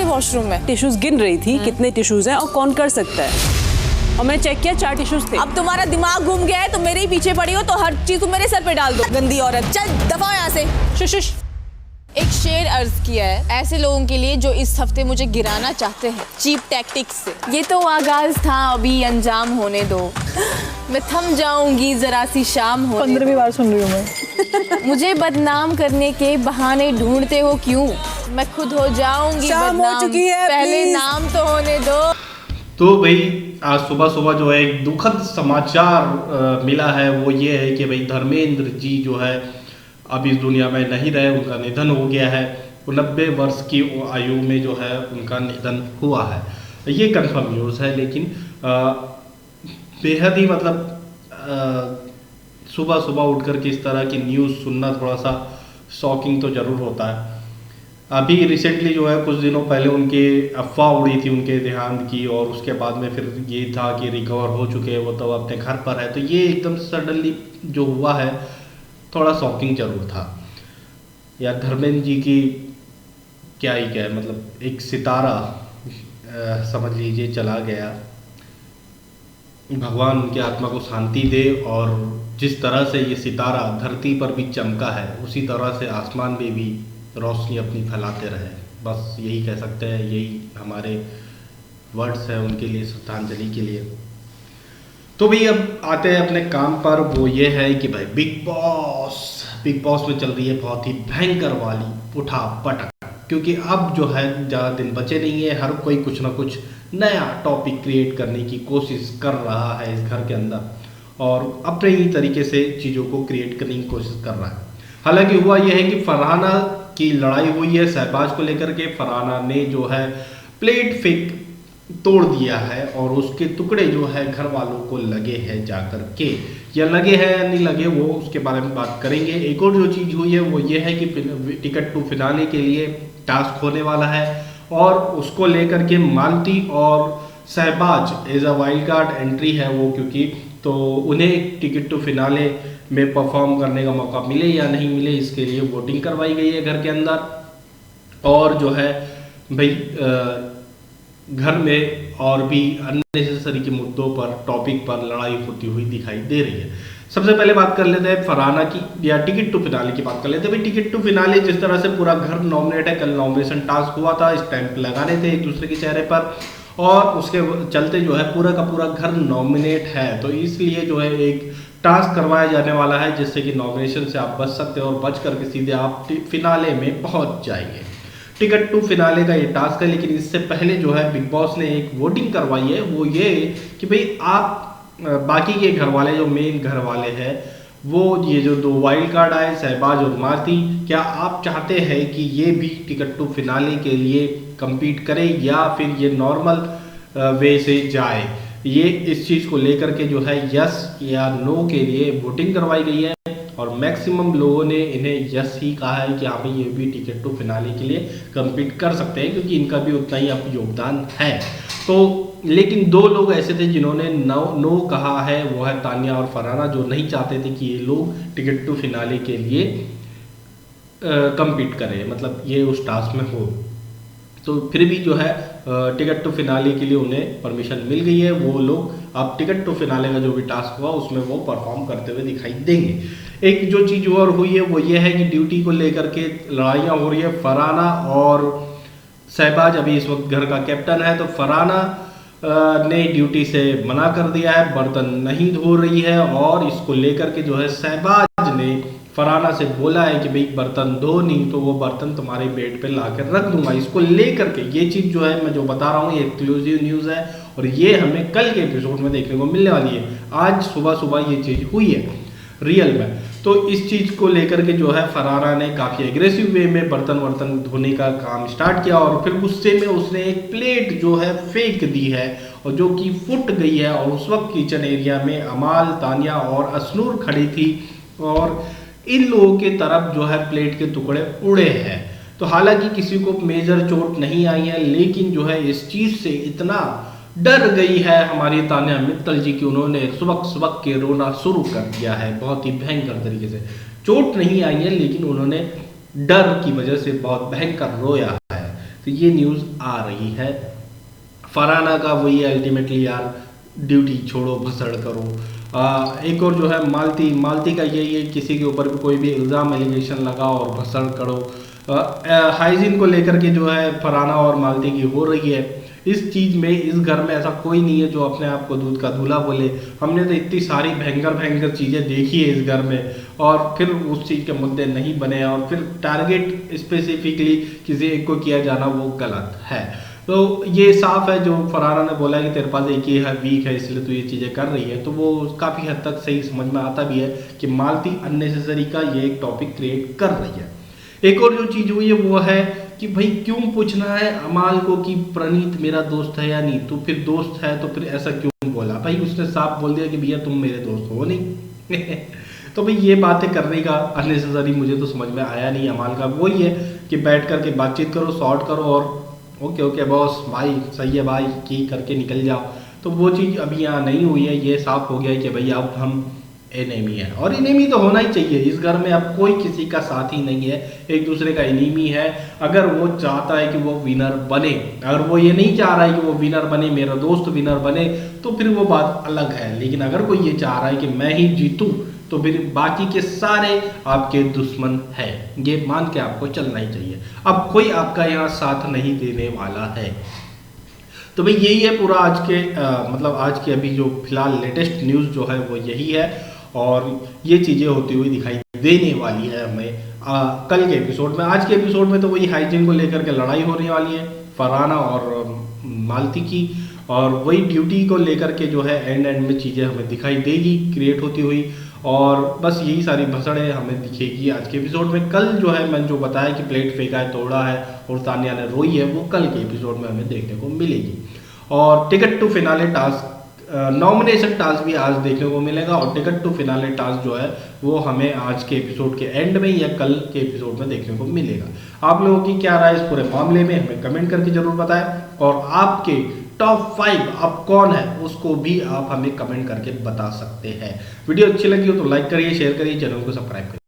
Washroom में। Tissues गिन रही थी कितने टिश्यूज हैं और कौन कर सकता है, और मैं चेक किया 4 टिश्यूज थे। अब तुम्हारा दिमाग घूम गया है, तुम मेरे ही पीछे पड़ी हो तो हर चीज तुम मेरे सर पे डाल दो। गंदी औरत, चल दफा यहाँ से। शुश। एक शेर अर्ज किया है ऐसे लोगों के लिए जो इस हफ्ते मुझे गिराना चाहते हैं चीप टैक्टिक्स से। ये तो आगाज था, अभी अंजाम होने दो। मैं थम जाऊंगी जरा सी शाम हो। 15वीं बार सुन रही हूँ मैं। मुझे बदनाम करने के बहाने ढूंढते हो क्यों? मैं खुद हो जाऊंगी शाम हो बदनाम, चुकी है, पहले प्लीज। नाम तो होने दो। तो भाई आज सुबह सुबह जो है एक दुखद समाचार मिला है, वो ये है कि भाई धर्मेंद्र जी जो है अब इस दुनिया में नहीं रहे, उनका निधन हो गया है। 90 वर्ष की आयु में जो है उनका निधन हुआ है, ये कंफर्म न्यूज़ है। लेकिन बेहद ही मतलब सुबह सुबह उठ कर के इस तरह की न्यूज़ सुनना थोड़ा सा शॉकिंग तो ज़रूर होता है। अभी रिसेंटली जो है कुछ दिनों पहले उनके अफवाह उड़ी थी उनके देहांत की, और उसके बाद में फिर ये था कि रिकवर हो चुके हैं वो, तो अपने घर पर है। तो ये एकदम सडनली जो हुआ है थोड़ा शॉकिंग जरूर था यार। धर्मेंद्र जी की क्या ही क्या है, मतलब एक सितारा समझ लीजिए चला गया। भगवान उनकी आत्मा को शांति दे, और जिस तरह से ये सितारा धरती पर भी चमका है उसी तरह से आसमान में भी रोशनी अपनी फैलाते रहे। बस यही कह सकते हैं, यही हमारे वर्ड्स हैं उनके लिए, श्रद्धांजलि के लिए। तो भाई अब आते हैं अपने काम पर। वो ये है कि भाई बिग बॉस में चल रही है बहुत ही भयंकर वाली उठा पटक, क्योंकि अब जो है ज़्यादा दिन बचे नहीं है। हर कोई कुछ ना कुछ नया टॉपिक क्रिएट करने की कोशिश कर रहा है इस घर के अंदर, और अपने ही तरीके से चीज़ों को क्रिएट करने की कोशिश कर रहा है। हालांकि हुआ यह है कि फरहाना की लड़ाई हुई है शहबाज को लेकर के। फरहाना ने जो है प्लेट फेंक तोड़ दिया है, और उसके टुकड़े जो है घर वालों को लगे हैं जाकर के, या लगे हैं या नहीं लगे वो उसके बारे में बात करेंगे। एक और जो चीज़ हुई है वो ये है कि टिकट टू फिनाले के लिए टास्क होने वाला है, और उसको लेकर के मालती और Shehbaz as a wild card entry है वो, क्योंकि तो उन्हें टिकट टू फिनाले में परफॉर्म करने का मौका मिले या नहीं मिले, इसके लिए वोटिंग करवाई गई है घर के अंदर। और जो है भाई घर में और भी अननेसेसरी के मुद्दों पर, टॉपिक पर लड़ाई होती हुई दिखाई दे रही है। सबसे पहले बात कर लेते हैं फरहाना की, या टिकट टू फिनाले की बात कर लेते हैं। भाई टिकट टू फिनाले जिस तरह से पूरा घर नॉमिनेट है, कल नॉमिनेशन टास्क हुआ था, स्टैंप लगाने थे एक दूसरे के चेहरे पर, और उसके चलते जो है पूरा का पूरा घर नॉमिनेट है। तो इसलिए जो है एक टास्क करवाया जाने वाला है जिससे कि नॉमिनेशन से आप बच सकते हो, और बच करके सीधे आप फिनाले में पहुंच जाएंगे। टिकट टू फिनाले का ये टास्क है। लेकिन इससे पहले जो है बिग बॉस ने एक वोटिंग करवाई है, वो ये कि भाई आप बाकी के घर वाले जो मेन घर वाले हैं, वो ये जो 2 वाइल्ड कार्ड आए शहबाज और मालती, क्या आप चाहते हैं कि ये भी टिकट टू फिनाले के लिए compete करें, या फिर ये नॉर्मल वे से जाए। ये इस चीज़ को लेकर के जो है यस या नो के लिए वोटिंग करवाई गई है, और मैक्सिमम लोगों ने इन्हें यस ही कहा है कि हाँ भाई ये भी टिकट टू फिनाले के लिए compete कर सकते हैं, क्योंकि इनका भी उतना ही अब योगदान है। तो लेकिन 2 लोग ऐसे थे जिन्होंने नो कहा है, वो है तानिया और फरहाना, जो नहीं चाहते थे कि ये लोग टिकट टू फिनाले के लिए compete करें, मतलब ये उस टास्क में हो। तो फिर भी जो है टिकट टू फिनाले के लिए उन्हें परमिशन मिल गई है। वो लोग अब टिकट टू फिनाले का जो भी टास्क हुआ उसमें वो परफॉर्म करते हुए दिखाई देंगे। एक जो चीज़ और हुई है वो ये है कि ड्यूटी को लेकर के लड़ाइयाँ हो रही है। फरहाना और शहबाज अभी इस वक्त घर का कैप्टन है, तो फरहाना ने ड्यूटी से मना कर दिया है, बर्तन नहीं धो रही है, और इसको लेकर के जो है शहबाज ने फरहाना से बोला है कि भाई बर्तन धो, नहीं तो वो बर्तन तुम्हारे बेड पे ला कर रख दूंगा। इसको लेकर के ये चीज़ जो है मैं जो बता रहा हूँ ये एक्सक्लूसिव न्यूज़ है, और ये हमें कल के एपिसोड में देखने को मिलने वाली है। आज सुबह सुबह ये चीज़ हुई है रियल में। तो इस चीज़ को लेकर के जो है फरहाना ने काफ़ी एग्रेसिव वे में बर्तन वर्तन धोने का काम स्टार्ट किया, और फिर गुस्से में उसने एक प्लेट जो है फेंक दी है, और जो कि फुट गई है। और उस वक्त किचन एरिया में अमाल, तानिया और असनूर खड़ी थी, और इन लोगों के तरफ जो है प्लेट के टुकड़े उड़े हैं। तो हालांकि किसी को मेजर चोट नहीं आई है, लेकिन जो है इस चीज़ से इतना डर गई है हमारी तानिया मित्तल जी की उन्होंने सुबह के रोना शुरू कर दिया है बहुत ही भयंकर तरीके से। चोट नहीं आई है, लेकिन उन्होंने डर की वजह से बहुत भयंकर रोया है। तो ये न्यूज़ आ रही है। फरहाना का वही है अल्टीमेटली यार, ड्यूटी छोड़ो भसड़ करो। एक और जो है मालती का यही है, किसी के ऊपर भी कोई भी इल्ज़ाम एलिगेशन लगाओ और भसड़ करो। हाइजीन को लेकर के जो है फरहाना और मालती की हो रही है। इस चीज़ में इस घर में ऐसा कोई नहीं है जो अपने आप को दूध का दूल्हा बोले। हमने तो इतनी सारी भयंकर चीज़ें देखी है इस घर में, और फिर उस चीज़ के मुद्दे नहीं बने और फिर टारगेट स्पेसिफिकली किसी एक को किया जाना वो गलत है। तो ये साफ है, जो फरहाना ने बोला है कि तेरे पास एक ही है, वीक है, इसलिए तू ये चीज़ें कर रही है, तो वो काफ़ी हद तक सही समझ में आता भी है कि मालती अननेसेसरी का ये एक टॉपिक क्रिएट कर रही है। एक और जो चीज़ हुई है वो है कि भाई क्यों पूछना है अमाल को कि प्रणीत मेरा दोस्त है या नहीं, तो फिर दोस्त है तो फिर ऐसा क्यों बोला? भाई उसने साफ बोल दिया कि भैया तुम मेरे दोस्त हो नहीं। तो भाई ये बातें करने का अननेसेसरी मुझे तो समझ में आया नहीं। अमाल का वही है कि बैठ करके बातचीत करो, सॉर्ट करो और ओके बॉस भाई सही है भाई की करके निकल जाओ। तो वो चीज़ अभी यहाँ नहीं हुई है। ये साफ हो गया है कि भाई अब हम एनिमी है, और एनिमी तो होना ही चाहिए इस घर में। अब कोई किसी का साथी नहीं है, एक दूसरे का एनिमी है। अगर वो चाहता है कि वो विनर बने, अगर वो ये नहीं चाह रहा है कि वो विनर बने, मेरा दोस्त विनर बने, तो फिर वो बात अलग है। लेकिन अगर कोई ये चाह रहा है कि मैं ही जीतूं, तो फिर बाकी के सारे आपके दुश्मन हैं, ये मान के आपको चलना ही चाहिए। अब कोई आपका यहाँ साथ नहीं देने वाला है। तो भाई यही है पूरा आज के मतलब आज के अभी जो फिलहाल लेटेस्ट न्यूज़ जो है वो यही है, और ये चीज़ें होती हुई दिखाई देने वाली है हमें कल के एपिसोड में। आज के एपिसोड में तो वही हाइजीन को लेकर के लड़ाई होने वाली है फरहाना और मालती की, और वही ड्यूटी को लेकर के जो है एंड में चीज़ें हमें दिखाई देगी क्रिएट होती हुई, और बस यही सारी भसड़ें हमें दिखेगी आज के एपिसोड में। कल जो है मैंने जो बताया कि प्लेट फेंका है, तोड़ा है और तानिया ने रोई है, वो कल के एपिसोड में हमें देखने को मिलेगी। और ticket to finale task, nomination task भी आज देखने को मिलेगा, और टिकट टू फिनाले टास्क जो है वो हमें आज के एपिसोड के एंड में या कल के एपिसोड में देखने को मिलेगा। आप लोगों की क्या राय इस पूरे मामले में हमें कमेंट करके जरूर बताएं, और आपके टॉप 5 अब कौन है उसको भी आप हमें कमेंट करके बता सकते हैं। वीडियो अच्छी लगी हो तो लाइक करिए, शेयर करिए, चैनल को सब्सक्राइब करिए।